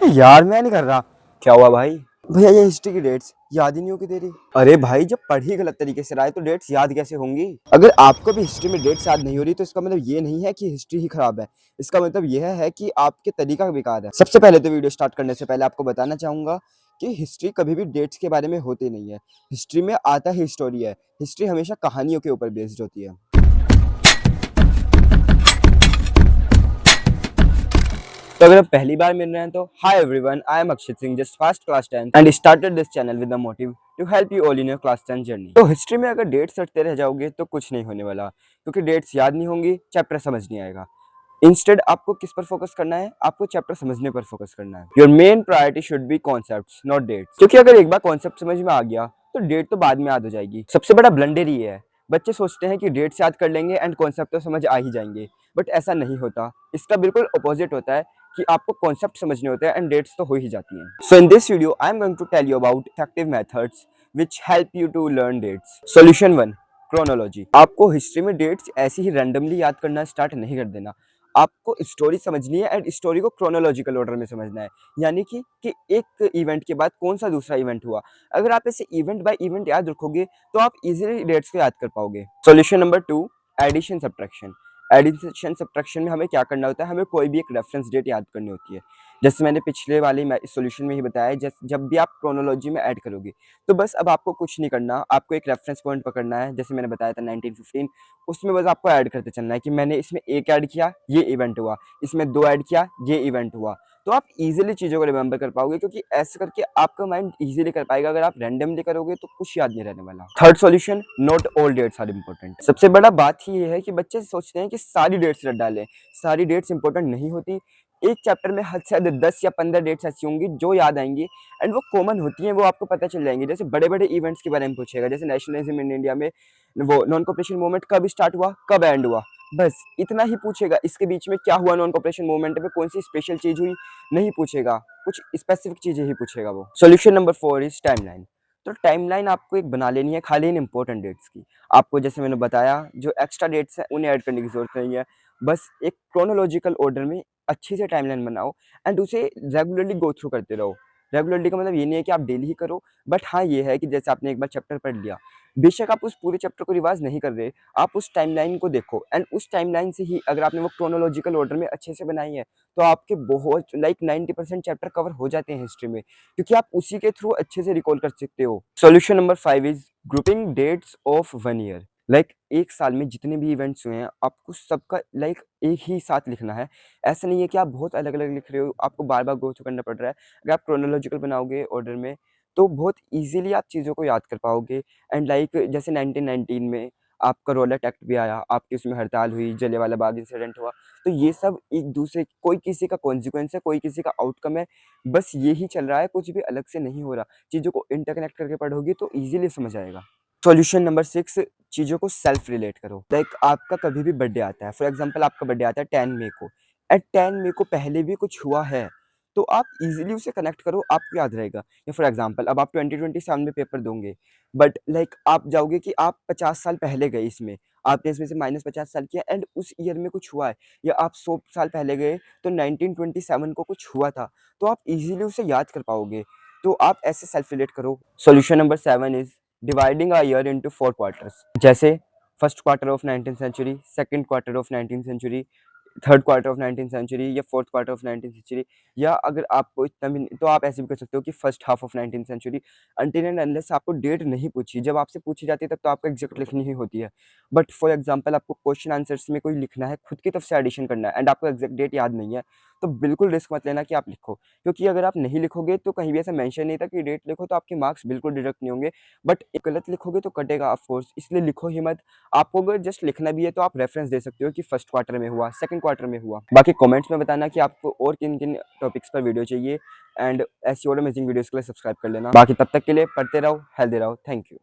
यार मैं नहीं कर रहा। क्या हुआ भाई? भैया ये हिस्ट्री की डेट्स याद ही नहीं होगी तेरी। अरे भाई, जब पढ़ ही गलत तरीके से रहा है तो डेट्स याद कैसे होंगी? अगर आपको भी हिस्ट्री में डेट्स याद नहीं हो रही तो इसका मतलब ये नहीं है कि हिस्ट्री ही खराब है। इसका मतलब यह है कि आपके तरीका बेकार है। सबसे पहले तो वीडियो स्टार्ट करने से पहले आपको बताना चाहूंगा कि हिस्ट्री कभी भी डेट्स के बारे में होती नहीं है। हिस्ट्री में आता ही स्टोरी है। हिस्ट्री हमेशा कहानियों के ऊपर बेस्ड होती है। तो अगर आप पहली बार मिल रहे हैं तो hi everyone, I am Akshit Singh, just first class 10th and started this channel with the motive to help you all in your class 10 journey. तो हिस्ट्री में अगर डेट्स रटते रह जाओगे तो कुछ नहीं होने वाला, क्योंकि डेट्स याद नहीं होंगी, चैप्टर समझ नहीं आएगा। इंस्टेड आपको किस पर फोकस करना है? आपको चैप्टर समझने पर फोकस करना है। Your main priority should be concepts, not dates, क्योंकि अगर एक बार कॉन्सेप्ट समझ में आ गया तो डेट तो बाद में याद हो जाएगी। सबसे बड़ा ब्लंडर ये है, बच्चे सोचते हैं कि डेट्स याद कर लेंगे एंड कॉन्सेप्ट तो समझ आ ही जाएंगे, बट ऐसा नहीं होता। इसका बिल्कुल अपोजिट होता है कि आपको कॉन्सेप्ट समझने होते हैं एंड डेट्स तो हो ही जाती हैं। So in this video I am going to tell you about effective methods which help you to learn dates. Solution 1, chronology. आपको हिस्ट्री में डेट्स ऐसे ही रैंडमली याद करना स्टार्ट नहीं कर देना। आपको स्टोरी समझनी है एंड स्टोरी को क्रोनोलॉजिकल ऑर्डर में समझना है, यानी कि एक इवेंट के बाद कौन सा दूसरा इवेंट हुआ। अगर आप ऐसे इवेंट बाय इवेंट याद रखोगे तो आप इजीली डेट्स को याद कर पाओगे। Solution number 2, addition subtraction. Addition subtraction में हमें क्या करना होता है? हमें कोई भी एक रेफरेंस डेट याद करनी होती है। जैसे मैंने पिछले वाले सॉल्यूशन में ही बताया, जब भी आप क्रोनोलॉजी में ऐड करोगे तो बस अब आपको कुछ नहीं करना, आपको एक रेफरेंस पॉइंट पकड़ना है। जैसे मैंने बताया था 1915, उसमें बस आपको ऐड करते चलना है कि मैंने इसमें एक ऐड किया, ये इवेंट हुआ, इसमें दो ऐड किया, ये इवेंट हुआ। तो आप इजीली चीज़ों को रिमेंबर कर पाओगे, क्योंकि ऐसे करके आपका माइंड इजीली कर पाएगा। अगर आप रैंडमली करोगे तो कुछ याद नहीं रहने वाला। Third solution, not all dates are important. सबसे बड़ा बात ही ये है कि बच्चे सोचते हैं कि सारी डेट्स रट डालें। सारी डेट्स इंपॉर्टेंट नहीं होती। एक चैप्टर में हद से हद 10 या 15 डेट्स ऐसी होंगी जो याद आएंगी एंड वो कॉमन होती हैं, वो आपको पता चल जाएंगी। जैसे बड़े बड़े इवेंट्स के बारे में पूछेगा, जैसे नेशनलिज्म इन इंडिया में वो नॉन कॉपरेशन मूवमेंट कब स्टार्ट हुआ, कब एंड हुआ, बस इतना ही पूछेगा। इसके बीच में क्या हुआ, नॉन कॉपरेशन मूवमेंट में कौन सी स्पेशल चीज हुई, नहीं पूछेगा। कुछ स्पेसिफिक चीजें ही पूछेगा वो। Solution number 4 is timeline. तो टाइमलाइन आपको एक बना लेनी है खाली इन इंपॉर्टेंट डेट्स की। आपको जैसे मैंने बताया, जो एक्स्ट्रा डेट्स हैं उन्हें ऐड करने की जरूरत नहीं है। बस एक क्रोनोलॉजिकल ऑर्डर में अच्छी से टाइमलाइन बनाओ एंड उसे रेगुलरली गो थ्रू करते रहो। रेगुलरली का मतलब ये नहीं है कि आप डेली ही करो, बट हाँ ये है कि जैसे आपने एक बार चैप्टर पढ़ लिया, बेशक आप उस पूरे चैप्टर को रिवाइज नहीं कर रहे, आप उस टाइमलाइन को देखो एंड उस टाइमलाइन से ही अगर आपने वो क्रोनोलॉजिकल ऑर्डर में अच्छे से बनाई है तो आपके बहुत 90% चैप्टर कवर हो जाते हैं हिस्ट्री में, क्योंकि आप उसी के थ्रू अच्छे से रिकॉल कर सकते हो। Solution number 5 is grouping dates of 1 year. एक साल में जितने भी इवेंट्स हुए हैं आपको सबका एक ही साथ लिखना है। ऐसा नहीं है कि आप बहुत अलग अलग लिख रहे हो, आपको बार बार गो थ्रू करना पड़ रहा है। अगर आप क्रोनोलॉजिकल बनाओगे ऑर्डर में तो बहुत इजीली आप चीज़ों को याद कर पाओगे। एंड जैसे 1919 में आपका रॉलेट एक्ट भी आया, आपकी उसमें हड़ताल हुई, जलियांवाला बाग इंसिडेंट हुआ, तो ये सब एक दूसरे, कोई किसी का कॉन्सिक्वेंस है, कोई किसी का आउटकम है, बस ये ही चल रहा है, कुछ भी अलग से नहीं हो रहा। चीज़ों को इंटरकनेक्ट करके पढ़ोगे तो ईजिली समझ आएगा। सॉल्यूशन नंबर 6, चीज़ों को सेल्फ रिलेट करो। आपका कभी भी बर्थडे आता है, फॉर एग्जांपल आपका बर्थडे आता है 10 मई को, एट 10 मई को पहले भी कुछ हुआ है, तो आप इजीली उसे कनेक्ट करो, आपको याद रहेगा। या फॉर एग्जांपल अब आप 2027 में पेपर दोगे, बट आप जाओगे कि आप 50 साल पहले गए, इसमें आपने इसमें से -50 साल किया एंड उस ईयर में कुछ हुआ है, या आप 100 साल पहले गए तो 1927 को कुछ हुआ था, तो आप इजीली उसे याद कर पाओगे। तो आप ऐसे सेल्फ रिलेट करो। Solution number 7 is dividing a year into 4 quarters. जैसे first quarter of 19th century, second quarter of 19th century, third quarter of 19th century या fourth quarter of 19th century, या अगर आपको इतना भी तो आप ऐसे भी कर सकते हो कि first half of 19th century. Until and unless आपको डेट नहीं पूछी, जब आपसे पूछी जाती है तब तो आपको एग्जैक्ट लिखनी ही होती है। बट फॉर एग्जांपल आपको क्वेश्चन आंसर्स में कोई लिखना है, खुद की तरफ से एडिशन करना है एंड आपको एग्जैक्ट डेट याद नहीं है, तो बिल्कुल रिस्क मत लेना कि आप लिखो, क्योंकि अगर आप नहीं लिखोगे तो कहीं भी ऐसा मेंशन नहीं था कि डेट लिखो तो आपके मार्क्स बिल्कुल डिडक्ट नहीं होंगे, बट गलत लिखोगे तो कटेगा ऑफ कोर्स, इसलिए लिखो ही मत। आपको अगर जस्ट लिखना भी है तो आप रेफरेंस दे सकते हो कि फर्स्ट क्वार्टर में हुआ, सेकंड क्वार्टर में हुआ। बाकी कमेंट्स में बताना कि आपको और किन किन टॉपिक्स पर वीडियो चाहिए, एंड ऐसी और अमेजिंग वीडियोस के लिए सब्सक्राइब कर लेना। बाकी तब तक के लिए पढ़ते रहो, हेल्दी रहो। Thank you.